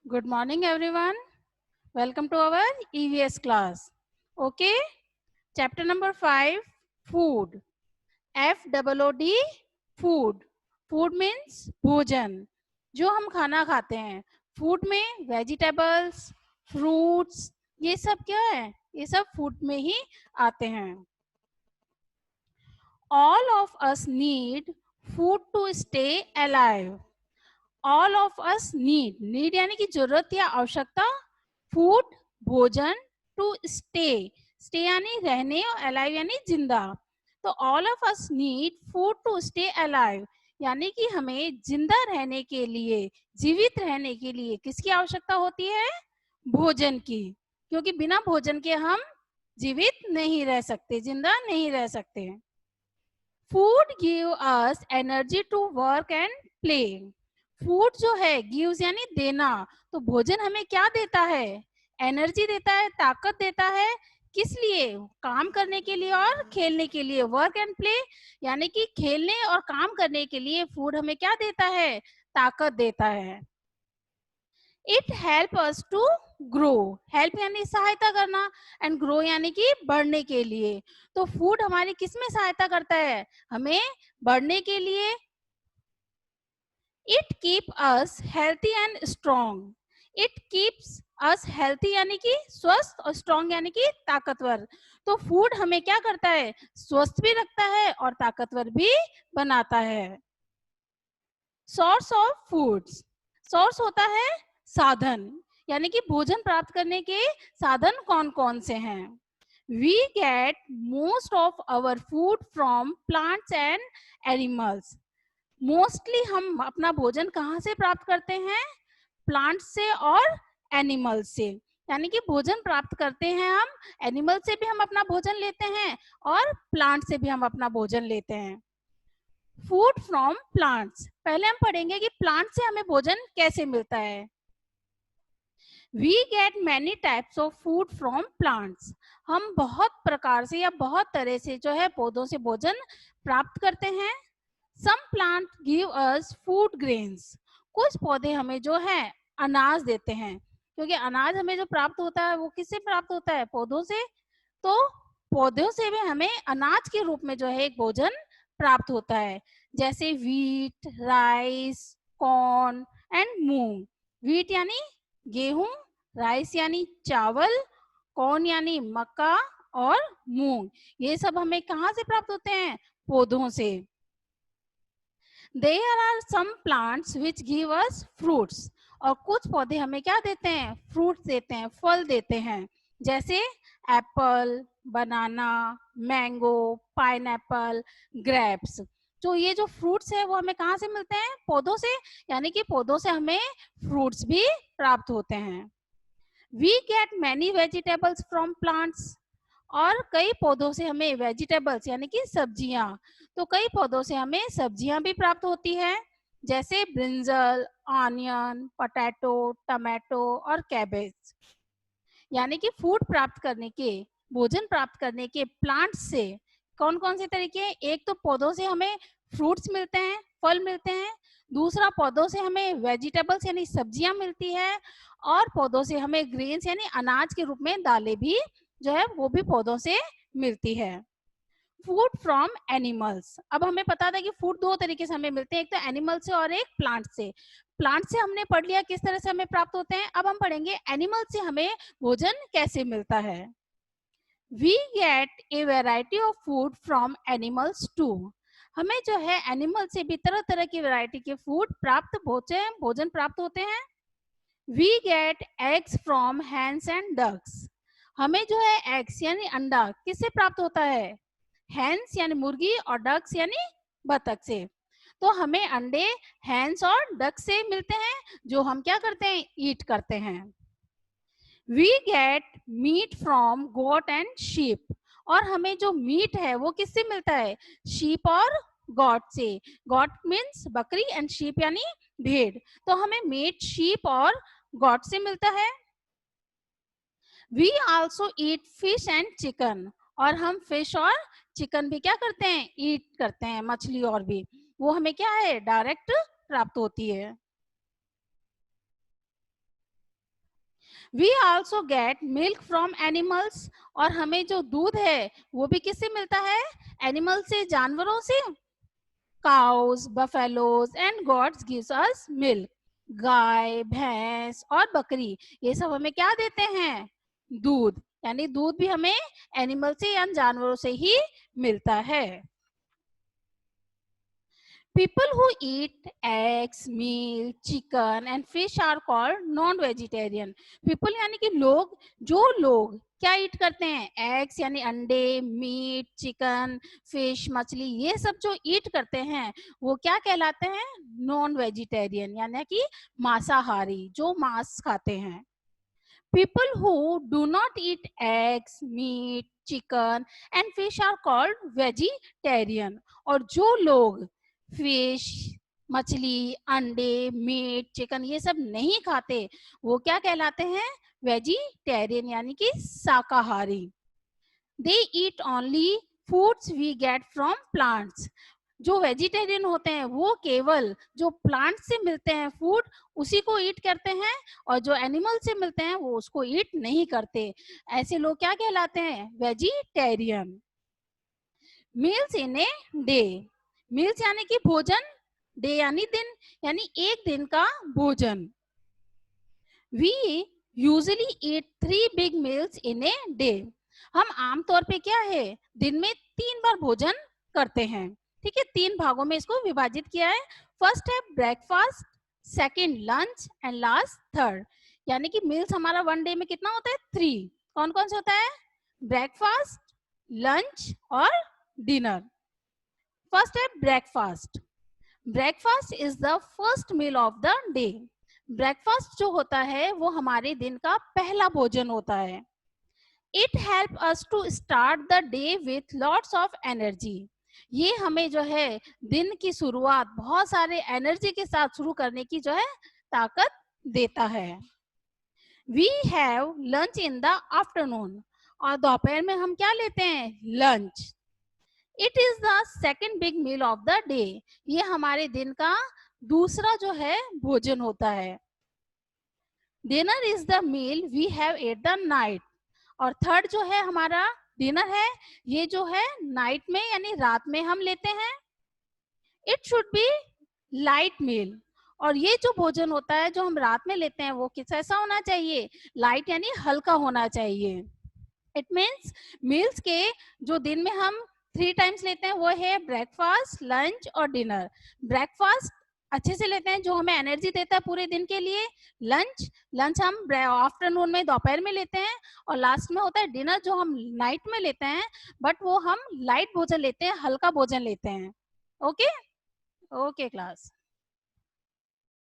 Good morning, everyone. Welcome to our EVS class. Okay, chapter number 5 Food. FOOD, food. Food means भोजन, जो हम खाना खाते हैं. फूड में वेजिटेबल्स, फ्रूट्स, ये सब क्या है? ये सब फूड में ही आते हैं. All of us need food to stay alive. All of us need यानी कि जरूरत या आवश्यकता, फूड भोजन, टू स्टे यानी रहने और अलाइव यानी जिंदा. तो all of us need food to stay alive यानी कि हमें जिंदा रहने के लिए, जीवित रहने के लिए किसकी आवश्यकता होती है? भोजन की. क्योंकि बिना भोजन के हम जीवित नहीं रह सकते, जिंदा नहीं रह सकते. Food give us energy to work and play. Food जो है गिव्स यानी देना, तो भोजन हमें क्या देता है? एनर्जी देता है, ताकत देता है. किस लिए? काम करने के लिए और खेलने के लिए. वर्क एंड प्ले यानी कि खेलने और काम करने के लिए फूड हमें क्या देता है? ताकत देता है. It help us to grow. Help यानी सहायता करना, एंड ग्रो यानी कि बढ़ने के लिए. तो फूड हमारी किस में सहायता करता है? हमें बढ़ने के लिए. It keep us healthy and strong. It keeps us healthy यानी कि स्वस्थ, और स्ट्रॉन्ग यानी कि ताकतवर. तो फूड हमें क्या करता है? स्वस्थ भी रखता है और ताकतवर भी बनाता है. Source of foods. सोर्स होता है साधन, यानी कि भोजन प्राप्त करने के साधन कौन कौन से हैं? We get most of our food from plants and animals. Mostly हम अपना भोजन कहाँ से प्राप्त करते हैं? प्लांट से और एनिमल से. यानी कि भोजन प्राप्त करते हैं हम, एनिमल से भी हम अपना भोजन लेते हैं और प्लांट से भी हम अपना भोजन लेते हैं. Food from plants. पहले हम पढ़ेंगे कि प्लांट से हमें भोजन कैसे मिलता है. We get many types of food from plants. हम बहुत प्रकार से या बहुत तरह से जो है पौधों से भोजन प्राप्त करते हैं. Some plant give us food grains. कुछ पौधे हमें जो है अनाज देते हैं, क्योंकि अनाज हमें जो प्राप्त होता है वो किससे प्राप्त होता है? पौधों से. तो पौधों से भी हमें अनाज के रूप में जो है एक भोजन प्राप्त होता है. जैसे wheat, rice, corn and moong. Wheat यानी गेहूं, राइस यानी चावल, कॉर्न यानी मक्का, और मूंग, ये सब हमें कहाँ से प्राप्त होते हैं? पौधों से. There are some plants which give us fruits. और कुछ पौधे हमें क्या देते हैं? फ्रूट्स देते हैं, फल देते हैं. जैसे एप्पल, बनाना, मैंगो, पाइनएप्पल, ग्रेप्स. तो ये जो फ्रूट्स है वो हमें कहाँ से मिलते हैं? पौधों से. यानी कि पौधों से हमें फ्रूट्स भी प्राप्त होते हैं. We get many vegetables from plants. और कई पौधों से हमें वेजिटेबल्स यानी कि सब्जियां, तो कई पौधों से हमें सब्जियां भी प्राप्त होती है. जैसे ब्रिंजल, ऑनियन, पोटैटो, टमाटो और कैबेज. यानी कि फूड प्राप्त करने के, भोजन प्राप्त करने के प्लांट से कौन कौन से तरीके हैं? एक तो पौधों से हमें फ्रूट्स मिलते हैं, फल मिलते हैं. दूसरा, पौधों से हमें वेजिटेबल्स यानी सब्जियां मिलती है. और पौधों से हमें ग्रेन्स यानी अनाज के रूप में दालें भी जो है वो भी पौधों से मिलती है. Food from animals. अब हमें पता था कि फूड दो तरीके से हमें मिलते हैं, एक तो एनिमल से और एक प्लांट से. प्लांट से हमने पढ़ लिया किस तरह से हमें प्राप्त होते हैं. अब हम पढ़ेंगे एनिमल से हमें भोजन कैसे मिलता है. We get a variety of food from animals too. हमें जो है एनिमल से भी तरह तरह की वैरायटी के फूड प्राप्त भोजन प्राप्त होते हैं. We get eggs from hens and ducks. हमें जो है एग्स यानी अंडा किससे प्राप्त होता है? हैंस यानी मुर्गी और डक्स यानी बतख से. तो हमें अंडे हैंस और डक से मिलते हैं, जो हम क्या करते हैं? ईट करते हैं. We get meat from goat and sheep. और हमें जो मीट है वो किससे मिलता है? शीप और गॉट से. गॉट मीन्स बकरी एंड शीप यानी भेड़. तो हमें मीट शीप और गॉट से मिलता है. We also eat fish and chicken. और हम फिश और चिकन भी क्या करते हैं? ईट करते हैं. मछली और भी वो हमें क्या है? डायरेक्ट प्राप्त होती है. We also get milk from animals, और हमें जो दूध है वो भी किससे मिलता है? एनिमल से, जानवरों से। Cows, buffaloes and goats gives us milk. गाय, भैंस और बकरी ये सब हमें क्या देते हैं? दूध। यानी दूध भी हमें एनिमल से या जानवरों से ही मिलता है। People who eat eggs, meat, chicken and fish are called non-vegetarian. People यानी कि लोग, जो लोग क्या ईट करते हैं? एग्स यानी अंडे, मीट, चिकन, फिश, मछली, ये सब जो ईट करते हैं वो क्या कहलाते हैं? नॉन वेजिटेरियन, यानी कि मांसाहारी, जो मांस खाते हैं। People who do not eat eggs, meat, chicken and fish are called vegetarian. और जो लोग फिश, मछली, अंडे, मीट, चिकन ये सब नहीं खाते वो क्या कहलाते हैं? वेजिटेरियन, यानी कि शाकाहारी। They eat only foods we get from plants. जो वेजिटेरियन होते हैं वो केवल जो प्लांट से मिलते हैं फूड उसी को ईट करते हैं, और जो एनिमल से मिलते हैं वो उसको ईट नहीं करते। ऐसे लोग क्या कहलाते हैं? Vegetarian. Meals in a day. Meals यानी कि भोजन, डे यानी दिन, यानी एक दिन का भोजन। We usually eat 3 big meals in a day. हम आमतौर पे क्या है, दिन में 3 बार भोजन करते हैं। ठीक है, 3 भागों में इसको विभाजित किया है। फर्स्ट है breakfast, second lunch and last third. यानी कि मील्स हमारा वन डे में कितना होता है? 3। कौन कौन से होता है? ब्रेकफास्ट, लंच और डिनर। फर्स्ट है breakfast. Breakfast is the first meal of the day. Breakfast जो होता है वो हमारे दिन का पहला भोजन होता है। It help us to start the day with lots of energy. ये हमें जो है दिन की शुरुआत बहुत सारे एनर्जी के साथ शुरू करने की जो है ताकत देता है। We have lunch in the afternoon. और दोपहर में हम क्या लेते हैं? Lunch. It is the second big meal of the day. ये हमारे दिन का दूसरा जो है भोजन होता है। Dinner is the meal we have at the night. और थर्ड जो है हमारा डिनर है, ये जो है नाइट में यानी रात में हम लेते हैं। इट शुड बी लाइट मील। और ये जो भोजन होता है जो हम रात में लेते हैं वो कैसा होना चाहिए? लाइट यानी हल्का होना चाहिए। इट मीन्स मील्स के जो दिन में हम 3 टाइम्स लेते हैं वो है ब्रेकफास्ट, लंच और डिनर। ब्रेकफास्ट अच्छे से लेते हैं जो हमें एनर्जी देता है पूरे दिन के लिए। लंच हम आफ्टरनून में, दोपहर में लेते हैं। और लास्ट में होता है डिनर जो हम नाइट में लेते हैं, बट वो हम लाइट भोजन लेते हैं, हल्का भोजन लेते हैं। Okay okay class.